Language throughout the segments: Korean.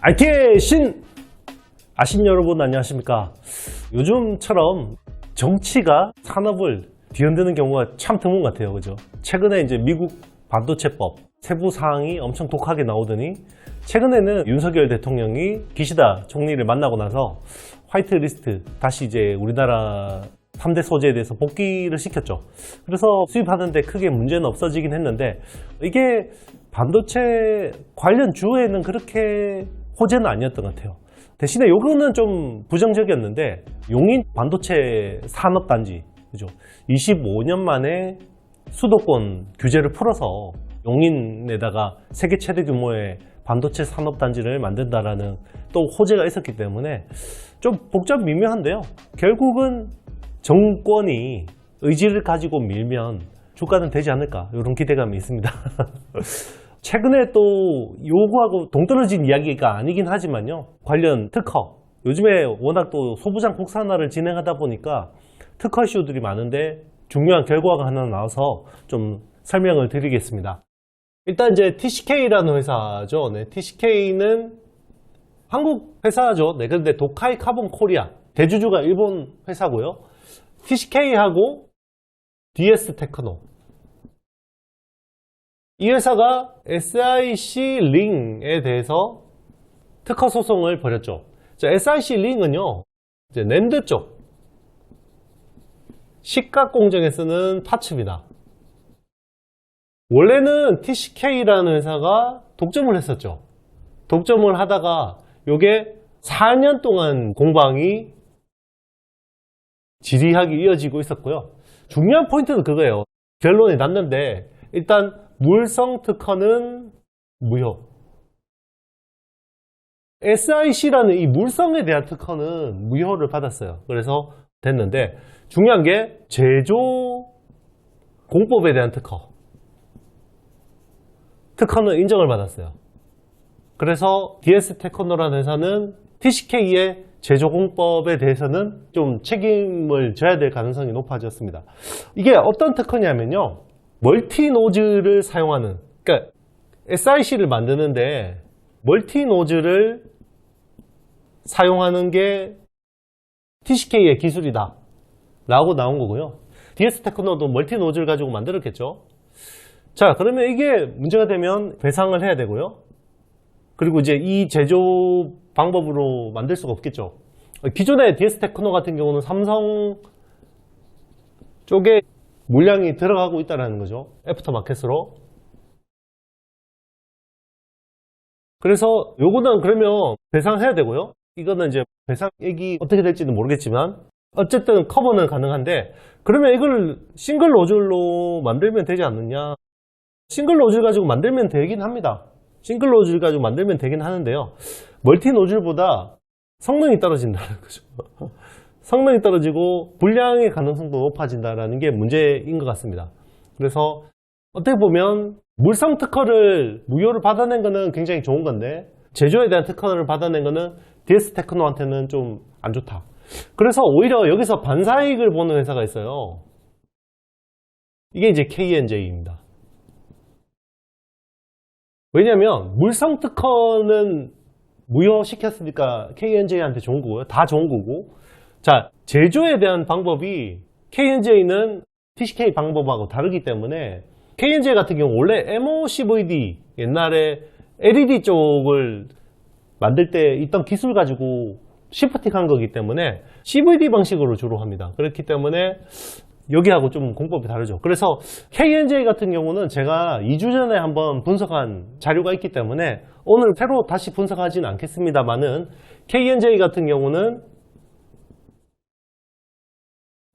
IT의 신! 아신 여러분 안녕하십니까? 요즘처럼 정치가 산업을 뒤흔드는 경우가 참 드문 것 같아요. 그죠? 최근에 이제 미국 반도체법 세부 사항이 엄청 독하게 나오더니 최근에는 윤석열 대통령이 기시다 총리를 만나고 나서 화이트리스트 다시 이제 우리나라 3대 소재에 대해서 복귀를 시켰죠. 그래서 수입하는데 크게 문제는 없어지긴 했는데 이게 반도체 관련 주에는 그렇게 호재는 아니었던 것 같아요. 대신에 요거는 좀 부정적이었는데 용인 반도체 산업단지 그죠? 25년 만에 수도권 규제를 풀어서 용인에다가 세계 최대 규모의 반도체 산업단지를 만든다라는 또 호재가 있었기 때문에 좀 복잡 미묘한데요. 결국은 정권이 의지를 가지고 밀면 주가는 되지 않을까 이런 기대감이 있습니다. 최근에 또 요구하고 동떨어진 이야기가 아니긴 하지만요. 관련 특허 요즘에 워낙 또 소부장 국산화를 진행하다 보니까 특허 이슈들이 많은데 중요한 결과가 하나 나와서 좀 설명을 드리겠습니다. 일단 이제 TCK라는 회사죠. 네, TCK는 한국 회사죠. 네, 근데 도카이 카본 코리아 대주주가 일본 회사고요. TCK하고 DS 테크노 이 회사가 SIC 링에 대해서 특허 소송을 벌였죠. 자, SIC 링은요, 이제 낸드 쪽 식각 공정에 쓰는 파츠입니다. 원래는 TCK라는 회사가 독점을 했었죠. 독점을 하다가 요게 4년 동안 공방이 지리하게 이어지고 있었고요. 중요한 포인트는 그거예요. 결론이 났는데 일단 물성 특허는 무효. SIC라는 이 물성에 대한 특허는 무효를 받았어요. 그래서 됐는데 중요한 게 제조 공법에 대한 특허는 인정을 받았어요. 그래서 DS 테크노라는 회사는 TCK의 제조 공법에 대해서는 좀 책임을 져야 될 가능성이 높아졌습니다. 이게 어떤 특허냐면요. 멀티 노즐을 사용하는, 그러니까 SIC를 만드는데 멀티 노즐을 사용하는 게 TCK의 기술이다 라고 나온 거고요. DS 테크노도 멀티 노즐 가지고 만들었겠죠. 자, 그러면 이게 문제가 되면 배상을 해야 되고요. 그리고 이제 이 제조 방법으로 만들 수가 없겠죠. 기존의 DS 테크노 같은 경우는 삼성 쪽에 물량이 들어가고 있다는 거죠. 애프터마켓으로. 그래서 요거는 그러면 배상해야 되고요. 이거는 이제 배상액이 어떻게 될지는 모르겠지만 어쨌든 커버는 가능한데 그러면 이걸 싱글 노즐로 만들면 되지 않느냐. 싱글 노즐 가지고 만들면 되긴 합니다. 싱글 노즐 가지고 만들면 되긴 하는데요. 멀티 노즐보다 성능이 떨어진다는 거죠. 성능이 떨어지고 불량의 가능성도 높아진다는 게 문제인 것 같습니다. 그래서 어떻게 보면 물성 특허를 무효를 받아낸 거는 굉장히 좋은 건데 제조에 대한 특허를 받아낸 거는 DS 테크노한테는 좀 안 좋다. 그래서 오히려 여기서 반사이익을 보는 회사가 있어요. 이게 이제 KNJ입니다. 왜냐하면 물성 특허는 무효시켰으니까 KNJ한테 좋은 거고요. 다 좋은 거고. 자, 제조에 대한 방법이 KNJ는 TCK 방법하고 다르기 때문에 KNJ 같은 경우 원래 MOCVD 옛날에 LED 쪽을 만들 때 있던 기술 가지고 시프팅한 거기 때문에 CVD 방식으로 주로 합니다. 그렇기 때문에 여기하고 좀 공법이 다르죠. 그래서 KNJ 같은 경우는 제가 2주 전에 한번 분석한 자료가 있기 때문에 오늘 새로 다시 분석하지는 않겠습니다만은 KNJ 같은 경우는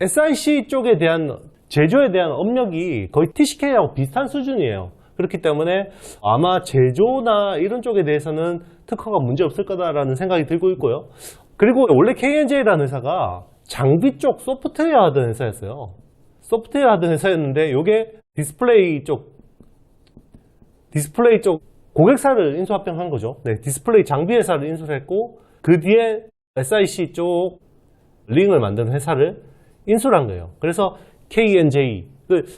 SIC 쪽에 대한 제조에 대한 업력이 거의 TCK하고 비슷한 수준이에요. 그렇기 때문에 아마 제조나 이런 쪽에 대해서는 특허가 문제 없을 거다라는 생각이 들고 있고요. 그리고 원래 KNJ라는 회사가 장비 쪽 소프트웨어 하던 회사였어요. 소프트웨어 하던 회사였는데 이게 디스플레이 쪽 고객사를 인수합병한 거죠. 네, 디스플레이 장비 회사를 인수를 했고 그 뒤에 SIC 쪽 링을 만드는 회사를 인수를 한 거예요. 그래서 KNJ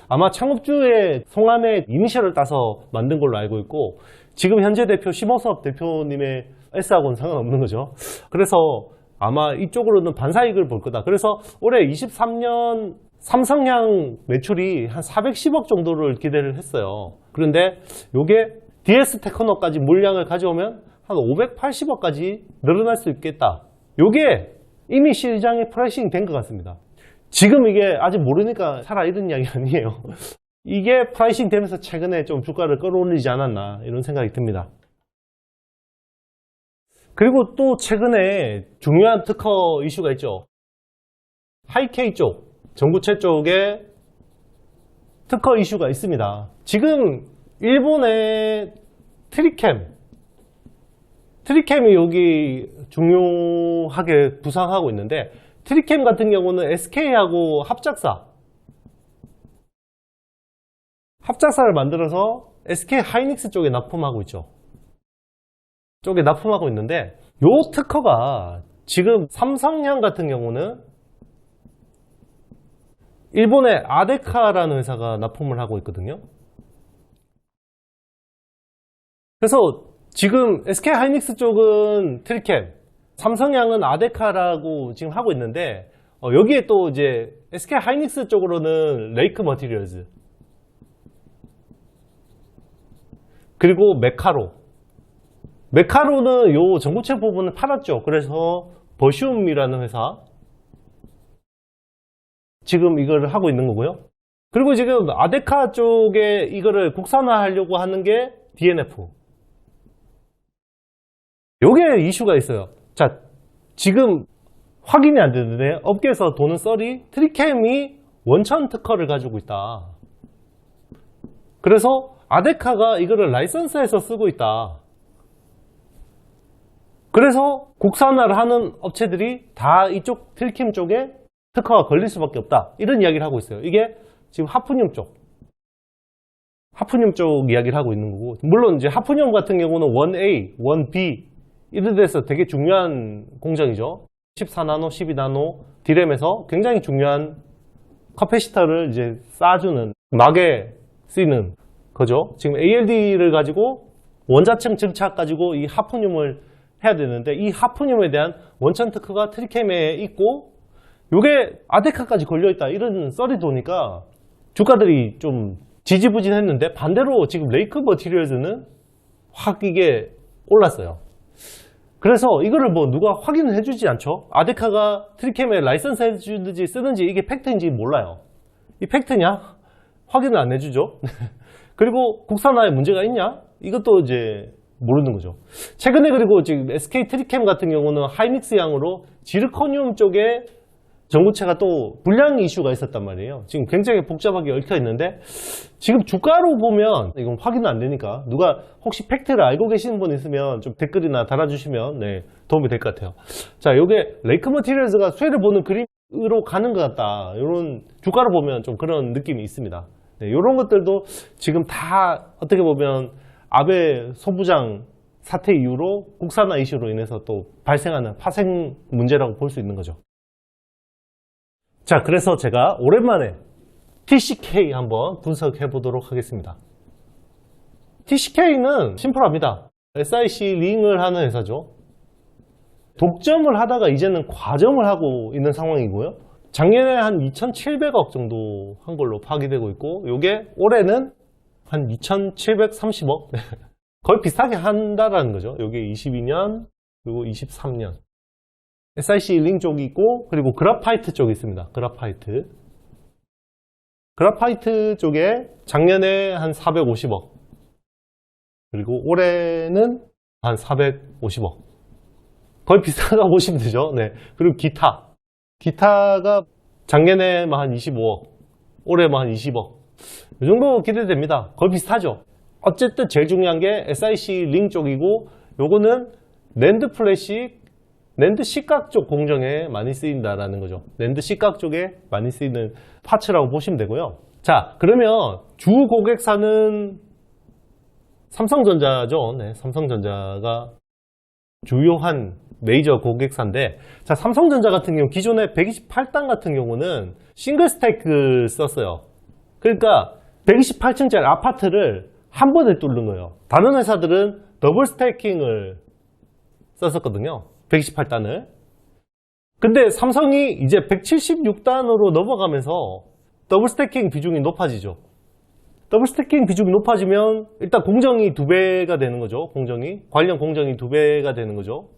아마 창업주의 성함의 이니셜을 따서 만든 걸로 알고 있고 지금 현재 대표 심호섭 대표님의 S하고는 상관없는 거죠. 그래서 아마 이쪽으로는 반사이익을 볼 거다. 그래서 올해 23년 삼성향 매출이 한 410억 정도를 기대를 했어요. 그런데 요게 DS 테크노까지 물량을 가져오면 한 580억까지 늘어날 수 있겠다. 요게 이미 시장에 프라이싱 된 것 같습니다. 지금 이게 아직 모르니까 살아있는 이야기 아니에요. 이게 프라이싱 되면서 최근에 좀 주가를 끌어올리지 않았나 이런 생각이 듭니다. 그리고 또 최근에 중요한 특허 이슈가 있죠. 하이케이 쪽, 전구체 쪽에 특허 이슈가 있습니다. 지금 일본의 트리캠이 여기 중요하게 부상하고 있는데, 트리캠 같은 경우는 SK하고 합작사를 만들어서 SK 하이닉스 쪽에 납품하고 있죠. 쪽에 납품하고 있는데, 요 특허가 지금 삼성향 같은 경우는 일본의 아데카라는 회사가 납품을 하고 있거든요. 그래서 지금 SK 하이닉스 쪽은 트리캠, 삼성향은 아데카라고 지금 하고 있는데, 여기에 또 이제 SK 하이닉스 쪽으로는 레이크 머티리얼즈, 그리고 메카로는 요 전구체 부분을 팔았죠. 그래서 버슘이라는 회사 지금 이걸 하고 있는 거고요. 그리고 지금 아데카 쪽에 이거를 국산화하려고 하는 게 DNF. 요게 이슈가 있어요. 자, 지금 확인이 안 되는데 업계에서 도는 썰이 트리캠이 원천 특허를 가지고 있다. 그래서 아데카가 이거를 라이선스해서 쓰고 있다. 그래서 국산화를 하는 업체들이 다 이쪽 트리캠 쪽에 특허가 걸릴 수밖에 없다. 이런 이야기를 하고 있어요. 이게 지금 하프늄 쪽 이야기를 하고 있는 거고, 물론 이제 하프늄 같은 경우는 1A, 1B 이런 데서 되게 중요한 공정이죠. 14나노, 12나노 디램에서 굉장히 중요한 카패시터를 이제 쌓아주는 막에 쓰이는 거죠. 지금 ALD를 가지고 원자층 증착 가지고 이 하프늄을 해야 되는데, 이 하프늄에 대한 원천 특허가 트리캠에 있고 요게 아데카까지 걸려있다, 이런 썰이 도니까 주가들이 좀 지지부진했는데, 반대로 지금 레이크 머티리얼즈는 확 이게 올랐어요. 그래서 이거를 뭐 누가 확인을 해주지 않죠. 아데카가 트리캠에 라이선스 해주는지 쓰는지 이게 팩트인지 몰라요. 이 팩트냐? 확인을 안 해주죠. 그리고 국산화에 문제가 있냐? 이것도 이제 모르는 거죠. 최근에 그리고 지금 SK 트리캠 같은 경우는 하이닉스 양으로 지르코늄 쪽에 전구체가 또 불량 이슈가 있었단 말이에요. 지금 굉장히 복잡하게 얽혀 있는데, 지금 주가로 보면 이건 확인은 안 되니까 누가 혹시 팩트를 알고 계시는 분 있으면 좀 댓글이나 달아주시면 도움이 될 것 같아요. 자, 요게 레이크 머티리얼즈가 수혜를 보는 그림으로 가는 것 같다, 이런 주가로 보면 좀 그런 느낌이 있습니다. 이런 것들도 지금 다 어떻게 보면 아베 소부장 사태 이후로 국산화 이슈로 인해서 또 발생하는 파생 문제라고 볼 수 있는 거죠. 자, 그래서 제가 오랜만에 TCK 한번 분석해 보도록 하겠습니다. TCK는 심플합니다. SiC 링을 하는 회사죠. 독점을 하다가 이제는 과점을 하고 있는 상황이고요. 작년에 한 2,700억 정도 한 걸로 파악되고 있고, 요게 올해는 한 2,730억 거의 비슷하게 한다라는 거죠. 요게 22년 그리고 23년 SiC 링 쪽이 있고, 그리고 그래파이트 쪽이 있습니다. 그래파이트 쪽에 작년에 한 450억, 그리고 올해는 한 450억, 거의 비슷하다고 보시면 되죠. 그리고 기타가 작년에 한 25억, 올해 한 20억, 이 정도 기대됩니다. 거의 비슷하죠. 어쨌든 제일 중요한 게 SiC 링 쪽이고, 요거는 낸드 플래시, 낸드 C각 쪽 공정에 많이 쓰인다라는 거죠. 낸드 C각 쪽에 많이 쓰이는 파츠라고 보시면 되고요. 자, 그러면 주 고객사는 삼성전자죠. 삼성전자가 주요한 메이저 고객사인데, 자, 삼성전자 같은 경우 기존에 128단 같은 경우는 싱글 스택을 썼어요. 그러니까 128층짜리 아파트를 한 번에 뚫는 거예요. 다른 회사들은 더블 스태킹을 썼었거든요. 128단을. 근데 삼성이 이제 176단으로 넘어가면서 더블 스태킹 비중이 높아지죠. 더블 스태킹 비중이 높아지면 일단 공정이 2배가 되는 거죠. 관련 공정이 2배가 되는 거죠.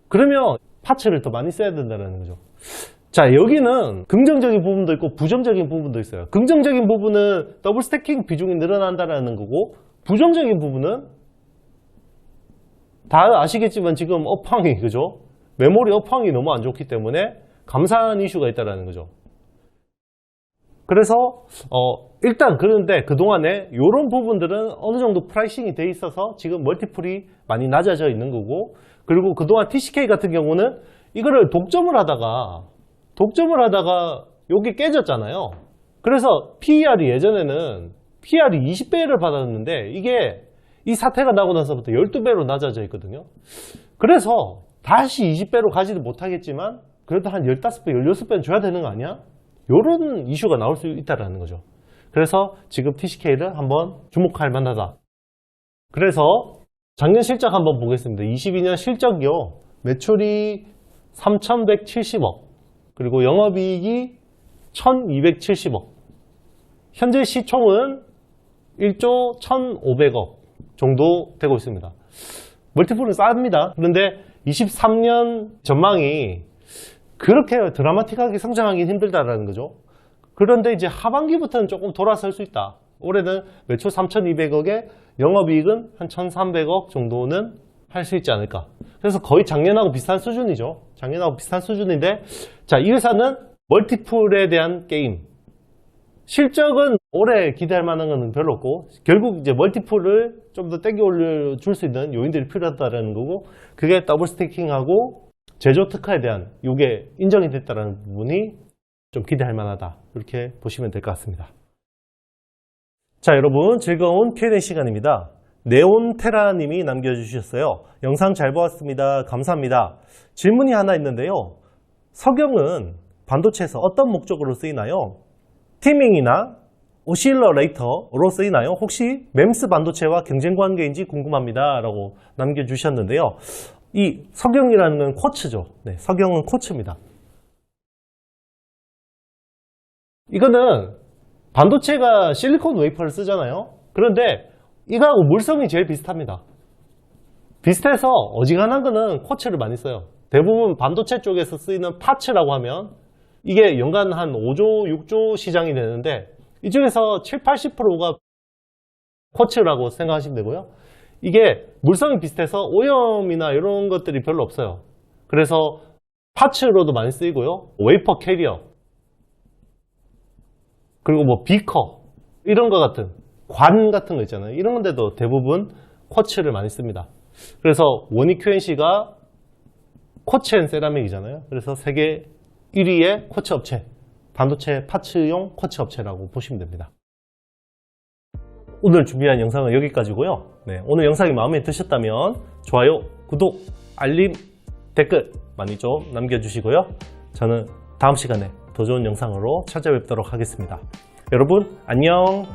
그러면 파츠를 더 많이 써야 된다는 거죠. 자, 여기는 긍정적인 부분도 있고 부정적인 부분도 있어요. 긍정적인 부분은 더블 스태킹 비중이 늘어난다는 거고, 부정적인 부분은 다 아시겠지만 지금 업황이, 그죠? 메모리 업황이 너무 안 좋기 때문에 감산 이슈가 있다는 거죠. 그래서 일단 그런데 그동안에 이런 부분들은 어느 정도 프라이싱이 돼 있어서 지금 멀티플이 많이 낮아져 있는 거고, 그리고 그동안 TCK 같은 경우는 이거를 독점을 하다가 여기 깨졌잖아요. 그래서 PER이 예전에는 PER이 20배를 받았는데 이게 이 사태가 나고 나서부터 12배로 낮아져 있거든요. 그래서 다시 20배로 가지도 못하겠지만 그래도 한 15배, 16배는 줘야 되는 거 아니야? 이런 이슈가 나올 수 있다는 거죠. 그래서 지금 TCK를 한번 주목할 만하다. 그래서 작년 실적 한번 보겠습니다. 22년 실적이요. 매출이 3,170억, 그리고 영업이익이 1,270억. 현재 시총은 1조 1,500억 정도 되고 있습니다. 멀티플은 쌉니다. 그런데 23년 전망이 그렇게 드라마틱하게 성장하기는 힘들다라는 거죠. 그런데 이제 하반기부터는 조금 돌아설 수 있다. 올해는 매출 3,200억에 영업이익은 한 1,300억 정도는 할 수 있지 않을까. 그래서 거의 작년하고 비슷한 수준이죠. 작년하고 비슷한 수준인데, 자, 이 회사는 멀티플에 대한 게임. 실적은 올해 기대할 만한 건 별로 없고, 결국 이제 멀티플을 좀 더 땡겨 올려줄 수 있는 요인들이 필요하다는 거고, 그게 더블 스태킹하고 제조 특화에 대한 이게 인정이 됐다는 부분이 좀 기대할 만하다. 이렇게 보시면 될 것 같습니다. 자, 여러분, 즐거운 Q&A 시간입니다. 네온테라님이 남겨주셨어요. 영상 잘 보았습니다. 감사합니다. 질문이 하나 있는데요. 석영은 반도체에서 어떤 목적으로 쓰이나요? 티밍이나 오실러레이터로 쓰이나요? 혹시 멤스 반도체와 경쟁 관계인지 궁금합니다. 라고 남겨주셨는데요. 이 석영이라는 건 쿼츠죠. 네, 석영은 쿼츠입니다. 이거는 반도체가 실리콘 웨이퍼를 쓰잖아요. 그런데 이거하고 물성이 제일 비슷합니다. 비슷해서 어지간한 거는 쿼츠를 많이 써요. 대부분 반도체 쪽에서 쓰이는 파츠라고 하면 이게 연간 한 5조, 6조 시장이 되는데 이중에서 7, 80%가 쿼츠라고 생각하시면 되고요. 이게 물성이 비슷해서 오염이나 이런 것들이 별로 없어요. 그래서 파츠로도 많이 쓰이고요. 웨이퍼 캐리어, 그리고 뭐 비커, 이런 거 같은 관 같은 거 있잖아요. 이런 건데도 대부분 쿼츠를 많이 씁니다. 그래서 원익 QNC가 쿼츠 앤 세라믹이잖아요. 그래서 세계 1위의 쿼츠 업체, 반도체 파츠용 쿼츠 업체라고 보시면 됩니다. 오늘 준비한 영상은 여기까지고요. 네, 오늘 영상이 마음에 드셨다면 좋아요, 구독, 알림, 댓글 많이 좀 남겨주시고요. 저는 다음 시간에 더 좋은 영상으로 찾아뵙도록 하겠습니다. 여러분 안녕.